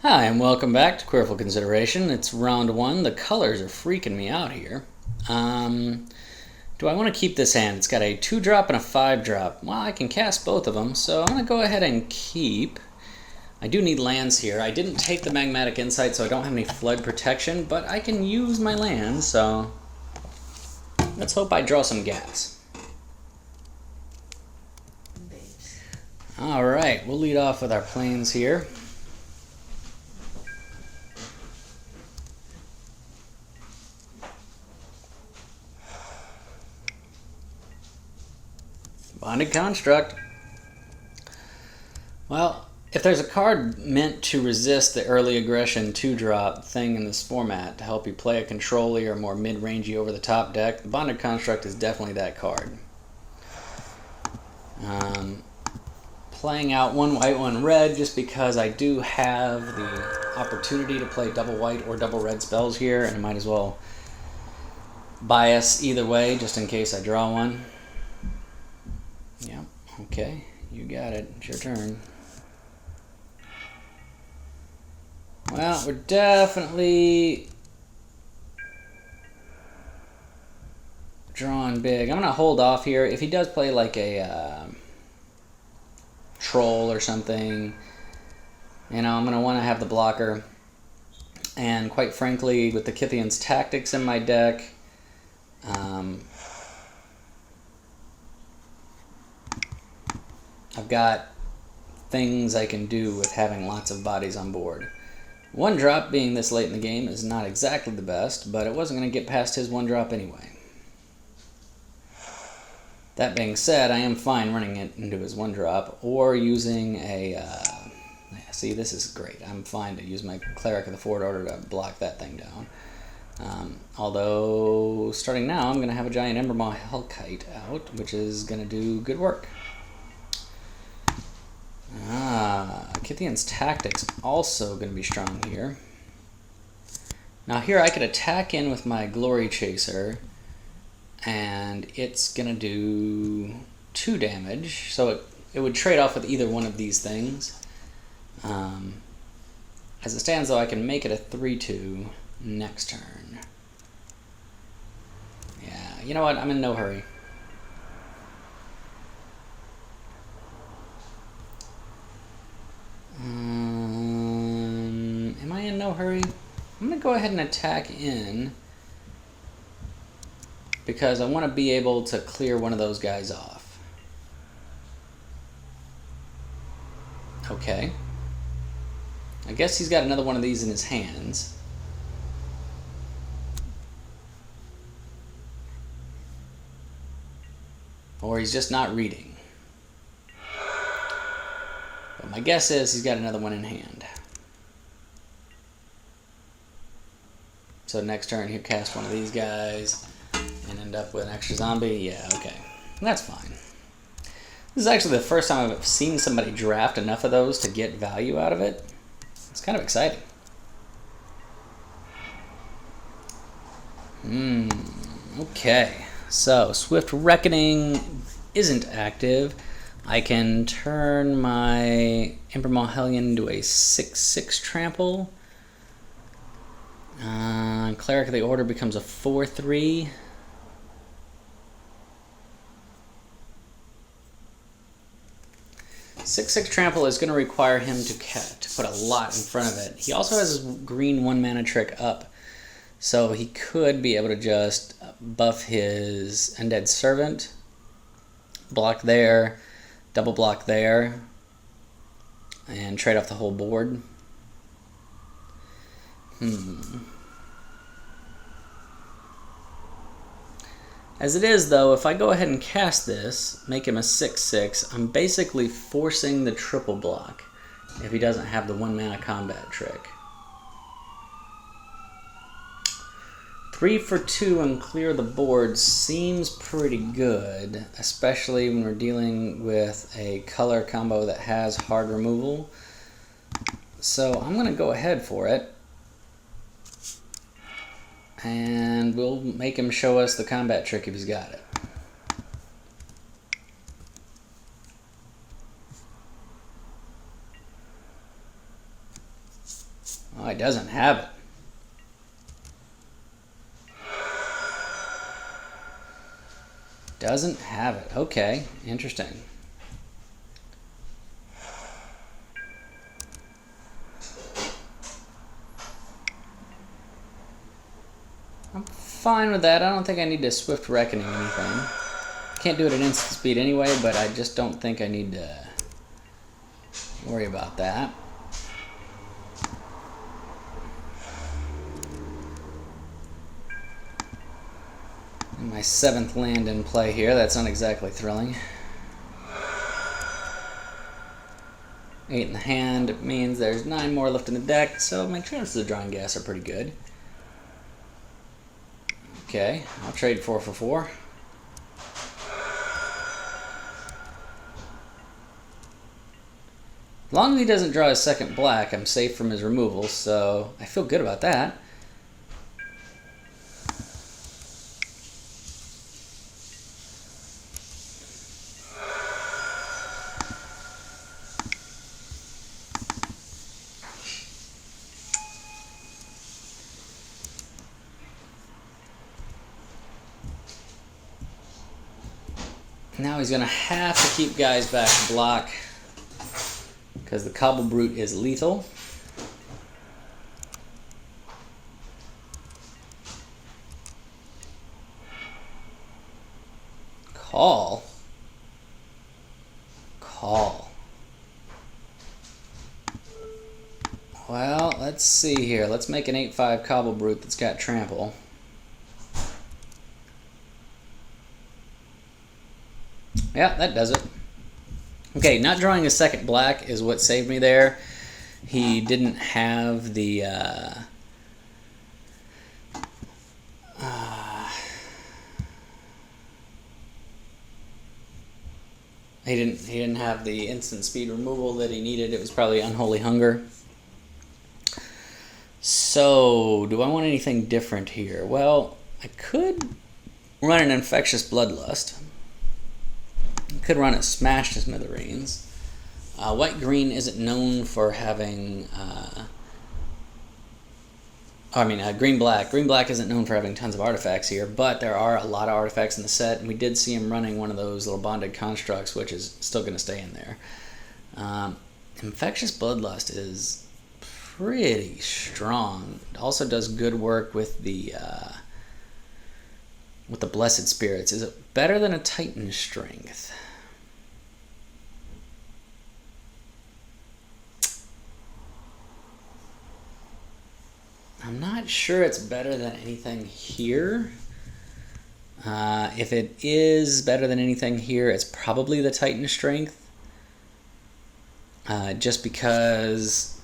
Hi, and welcome back to Queerful Consideration. It's round one. The colors are freaking me out here. Do I want to keep this hand? It's got a 2-drop and a 5-drop. Well, I can cast both of them, so I'm going to go ahead and keep. I do need lands here. I didn't take the Magmatic Insight, so I don't have any flood protection, but I can use my lands, so let's hope I draw some gas. Alright, we'll lead off with our plains here. Bonded Construct. Well, if there's a card meant to resist the early aggression 2-drop thing in this format to help you play a control-y or more mid-rangey over-the-top deck, the Bonded Construct is definitely that card. Playing out 1 white, 1 red just because I do have the opportunity to play double white or double red spells here, and I might as well bias either way just in case I draw one. Yep, okay, you got it. It's your turn. Well, we're definitely drawing big. I'm going to hold off here. If he does play like a troll or something, you know, I'm going to want to have the blocker. And quite frankly, with the Kythian's Tactics in my deck, I've got things I can do with having lots of bodies on board. 1-drop being this late in the game is not exactly the best, but it wasn't going to get past his 1-drop anyway. That being said, I am fine running it into his 1-drop or using a... see, this is great. I'm fine to use my Cleric of the Fort Order to block that thing down. Although, starting now, I'm going to have a giant Embermaw Hellkite out, which is going to do good work. Kythian's Tactics also going to be strong here. Now here I could attack in with my Glory Chaser, and it's going to do 2 damage, so it would trade off with either one of these things. As it stands, though, I can make it a 3-2 next turn. Yeah, you know what? I'm in no hurry. Am I in no hurry? I'm going to go ahead and attack in because I want to be able to clear one of those guys off. Okay. I guess he's got another one of these in his hands. Or he's just not reading. But my guess is he's got another one in hand. So next turn he'll cast one of these guys and end up with an extra zombie. Yeah, okay. That's fine. This is actually the first time I've seen somebody draft enough of those to get value out of it. It's kind of exciting. Okay. So Swift Reckoning isn't active. I can turn my Embermaw Hellion into a 6/6 trample. Cleric of the Order becomes a 4/3. Six trample is going to require him to put a lot in front of it. He also has his green 1-mana trick up, so he could be able to just buff his Undead Servant, block there, double block there, and trade off the whole board. As it is, though, if I go ahead and cast this, make him a 6/6, I'm basically forcing the triple block if he doesn't have the 1-mana combat trick. 3 for 2 and clear the board seems pretty good, especially when we're dealing with a color combo that has hard removal. So I'm going to go ahead for it. And we'll make him show us the combat trick if he's got it. he doesn't have it. Doesn't have it. Okay, interesting. I'm fine with that. I don't think I need to Swift Reckoning anything. Can't do it at instant speed anyway, but I just don't think I need to worry about that. And my 7th land in play here. That's not exactly thrilling. 8 in the hand means there's 9 more left in the deck, so my chances of drawing gas are pretty good. Okay, I'll trade 4 for 4. As long as he doesn't draw his 2nd black, I'm safe from his removal, so I feel good about that. Now he's going to have to keep guys back to block because the Cobble Brute is lethal. Call. Well, let's see here. Let's make an 8/5 Cobble Brute that's got trample. Yeah, that does it. Okay, not drawing a 2nd black is what saved me there. He didn't have the he didn't have the instant speed removal that he needed. It was probably Unholy Hunger. So, do I want anything different here? Well, I could run an Infectious Bloodlust. Could run a Smash to Smithereens. White-green isn't known for having... green-black. Green-black isn't known for having tons of artifacts here, but there are a lot of artifacts in the set, and we did see him running one of those little bonded constructs, which is still going to stay in there. Infectious Bloodlust is pretty strong. It also does good work with the Blessed Spirits. Is it better than a Titan Strength? I'm not sure it's better than anything here. If it is better than anything here, it's probably the Titan Strength. Just because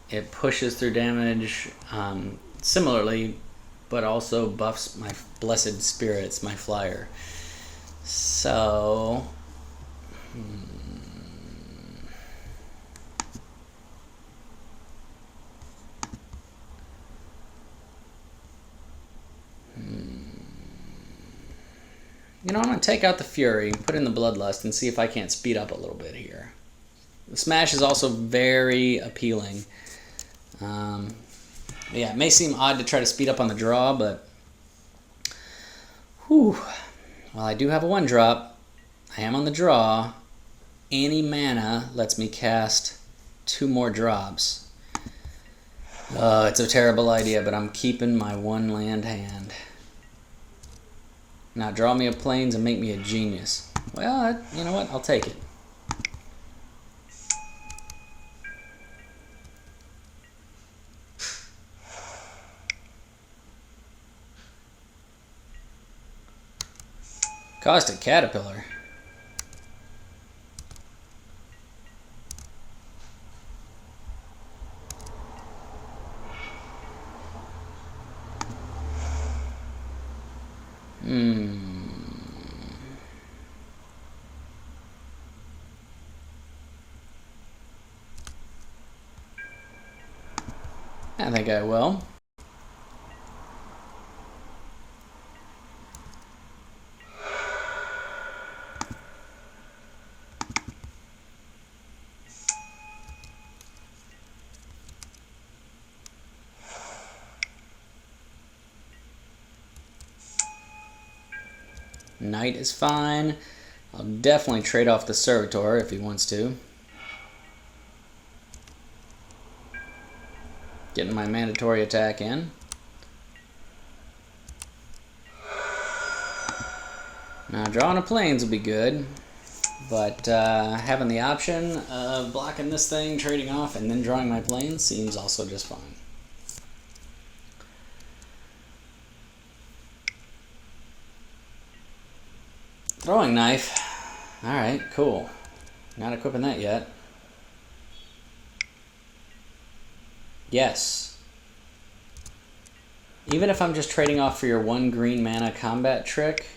it pushes through damage similarly, but also buffs my Blessed Spirits, my flyer. So... You know, I'm going to take out the Fury, put in the Bloodlust, and see if I can't speed up a little bit here. The Smash is also very appealing. Yeah, it may seem odd to try to speed up on the draw, but... Whew. Well, I do have a 1-drop. I am on the draw. Any mana lets me cast 2 more drops. It's a terrible idea, but I'm keeping my 1-land hand. Now draw me a Plains and make me a genius. Well, you know what? I'll take it. Caustic Caterpillar. I think I will. Knight is fine. I'll definitely trade off the Servitor if he wants to. Getting my mandatory attack in. Now drawing a Plains would be good, but having the option of blocking this thing, trading off, and then drawing my Plains seems also just fine. Throwing knife. Alright, cool. Not equipping that yet. Yes. Even if I'm just trading off for your 1 green mana combat trick,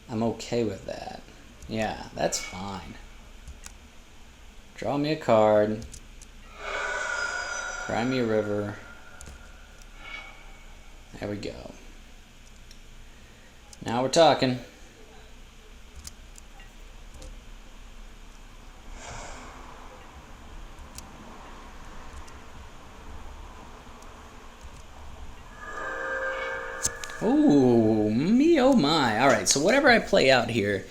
I'm okay with that. Yeah, that's fine. Draw me a card. Cry me a river. There we go. Now we're talking. Ooh, me oh my. Alright, so whatever I play out here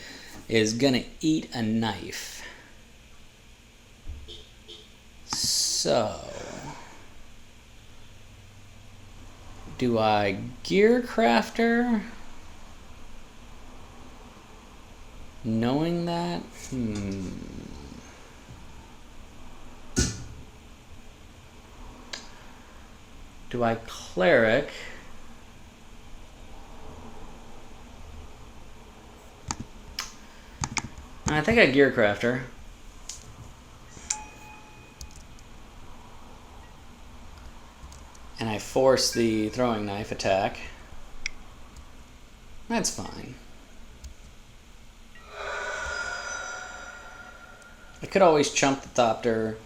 is gonna eat a knife. So, do I Gear Crafter? Knowing that? Do I Cleric? I think I Gear Crafter. And I force the throwing knife attack. That's fine. I could always chump the Thopter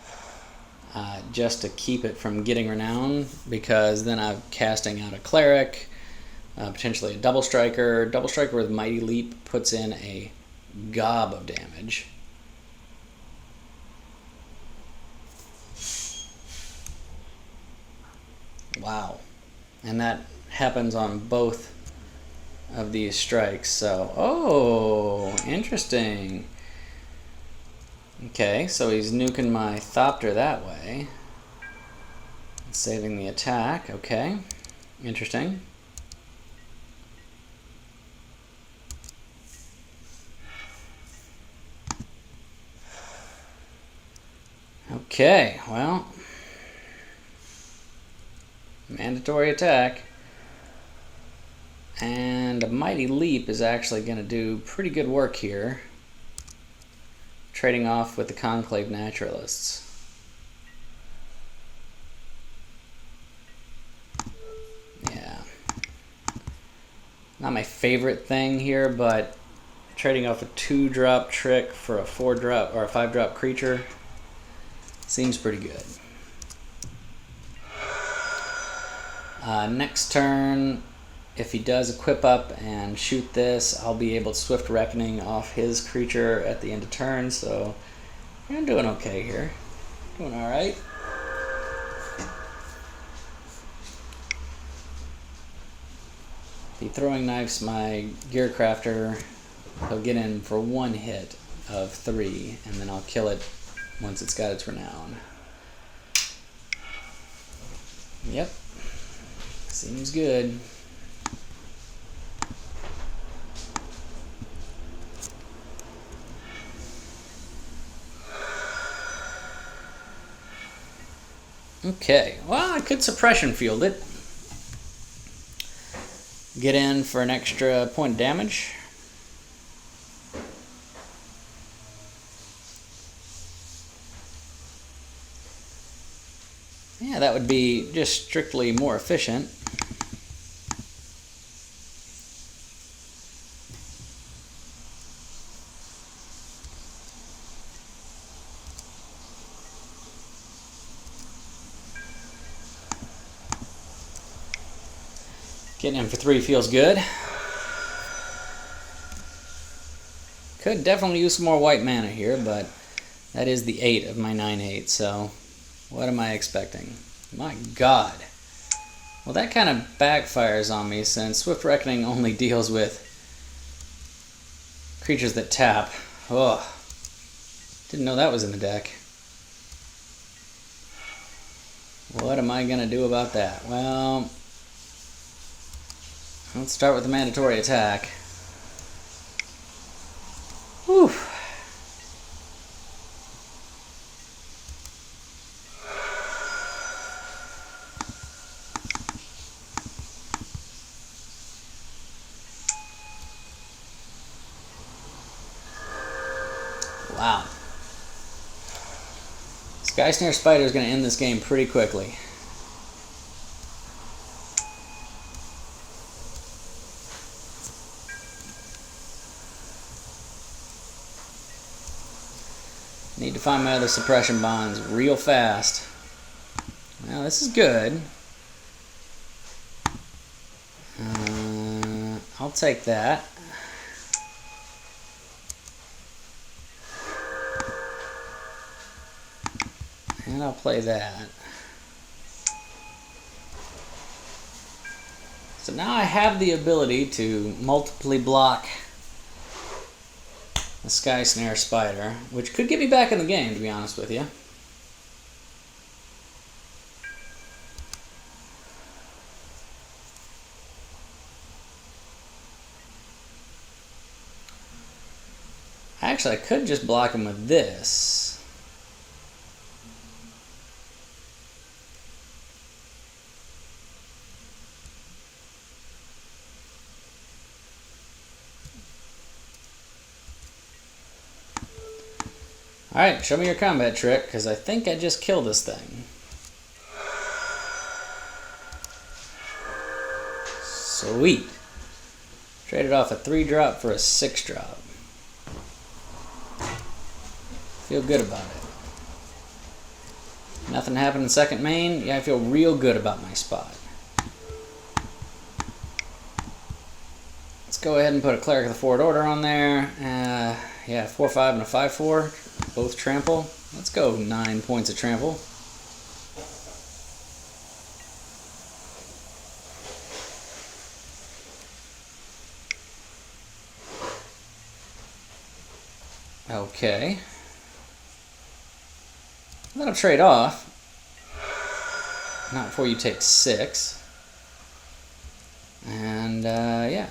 just to keep it from getting renown, because then I'm casting out a Cleric, potentially a Double Striker. Double Striker with Mighty Leap puts in a gob of damage. Wow. And that happens on both of these strikes. So, oh, interesting. Okay, so he's nuking my Thopter that way. Saving the attack. Okay, interesting. Okay, well, mandatory attack, and a Mighty Leap is actually going to do pretty good work here, trading off with the Conclave Naturalists. Yeah, not my favorite thing here, but trading off a 2-drop trick for a 4-drop or a 5-drop creature seems pretty good. Next turn, if he does equip up and shoot this, I'll be able to Swift Reckoning off his creature at the end of turn, so I'm doing okay here. Doing alright. If he throwing knifes my Gear Crafter, he'll get in for 1 hit of 3, and then I'll kill it once it's got its renown. Yep. Seems good. Okay, well, I could Suppression Field it. Get in for an extra point of damage. Yeah, that would be just strictly more efficient. Getting in for 3 feels good. Could definitely use some more white mana here, but that is the 8 of my 9/8, so what am I expecting? My god. Well, that kind of backfires on me, since Swift Reckoning only deals with Creatures that tap. Oh, didn't know that was in the deck. What am I going to do about that? Well, let's start with the mandatory attack. Whew. Wow. Sky Snare Spider is going to end this game pretty quickly. Need to find my other suppression bonds real fast. Well, this is good. I'll take that. And I'll play that. So now I have the ability to multiply block the Sky Snare Spider, which could get me back in the game, to be honest with you. Actually, I could just block him with this. Alright, show me your combat trick, because I think I just killed this thing. Sweet. Traded off a 3-drop for a 6-drop. Feel good about it. Nothing happened in second main. Yeah, I feel real good about my spot. Let's go ahead and put a Cleric of the Forward Order on there. Yeah, 4-5 and a 5-4. Both trample. Let's go 9 points of trample. Okay. That'll trade off. Not before you take 6. And, yeah.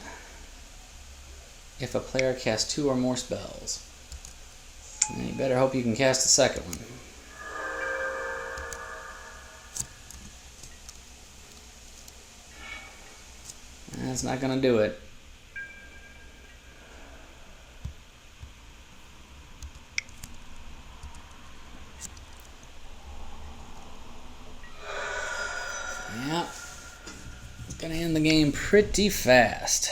If a player casts 2 or more spells. And you better hope you can cast the second one. That's not going to do it. Yeah. It's going to end the game pretty fast.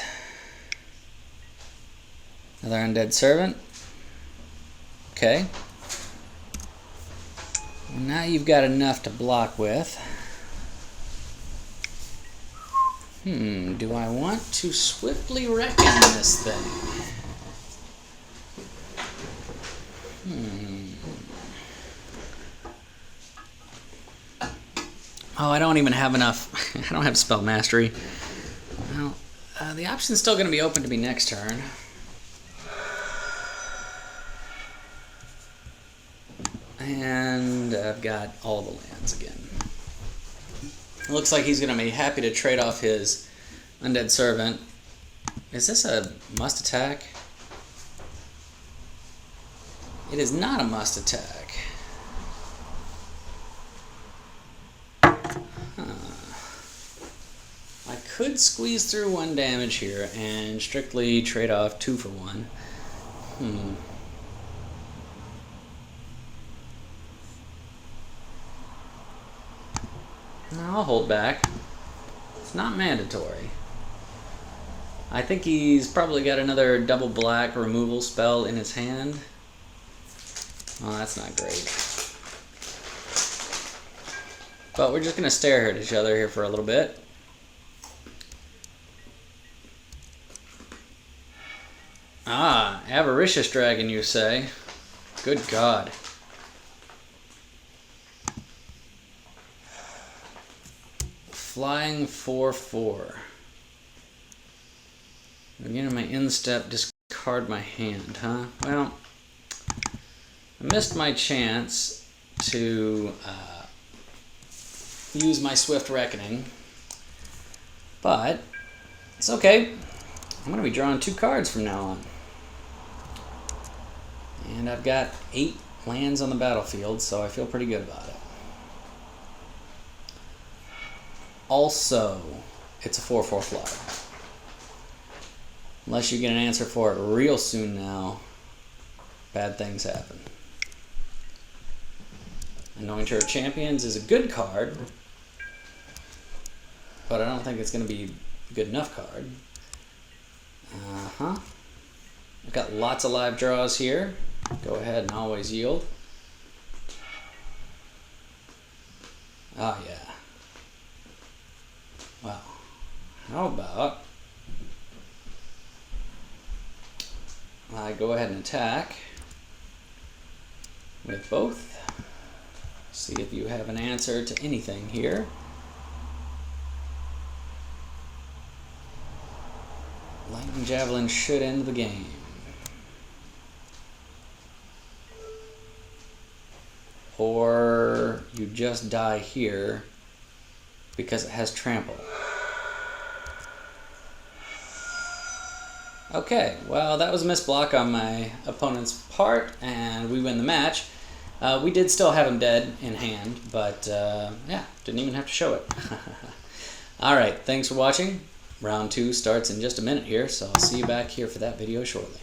Another Undead Servant. Okay. Now you've got enough to block with. Do I want to swiftly reckon this thing? Oh, I don't even have enough. I don't have spell mastery. Well, the option's still going to be open to me next turn. And I've got all the lands again. It looks like he's going to be happy to trade off his Undead Servant. Is this a must attack? It is not a must attack. I could squeeze through 1 damage here and strictly trade off 2 for 1. I'll hold back. It's not mandatory. I think he's probably got another double black removal spell in his hand. Oh, that's not great. But we're just going to stare at each other here for a little bit. Ah, Avaricious Dragon, you say? Good God. Flying 4/4. Again, my instep discard discard my hand, huh? Well, I missed my chance to use my Swift Reckoning, but it's okay. I'm going to be drawing 2 cards from now on. And I've got 8 lands on the battlefield, so I feel pretty good about it. Also, it's a 4/4 flyer. Unless you get an answer for it real soon now, bad things happen. Anointer of Champions is a good card, but I don't think it's going to be a good enough card. I've got lots of live draws here. Go ahead and always yield. Oh yeah. Well, how about I go ahead and attack with both. See if you have an answer to anything here. Lightning Javelin should end the game. Or you just die here because it has trample. Okay, well that was a missed block on my opponent's part, and we win the match. We did still have him dead in hand, but yeah, didn't even have to show it. Alright, thanks for watching. Round 2 starts in just a minute here, so I'll see you back here for that video shortly.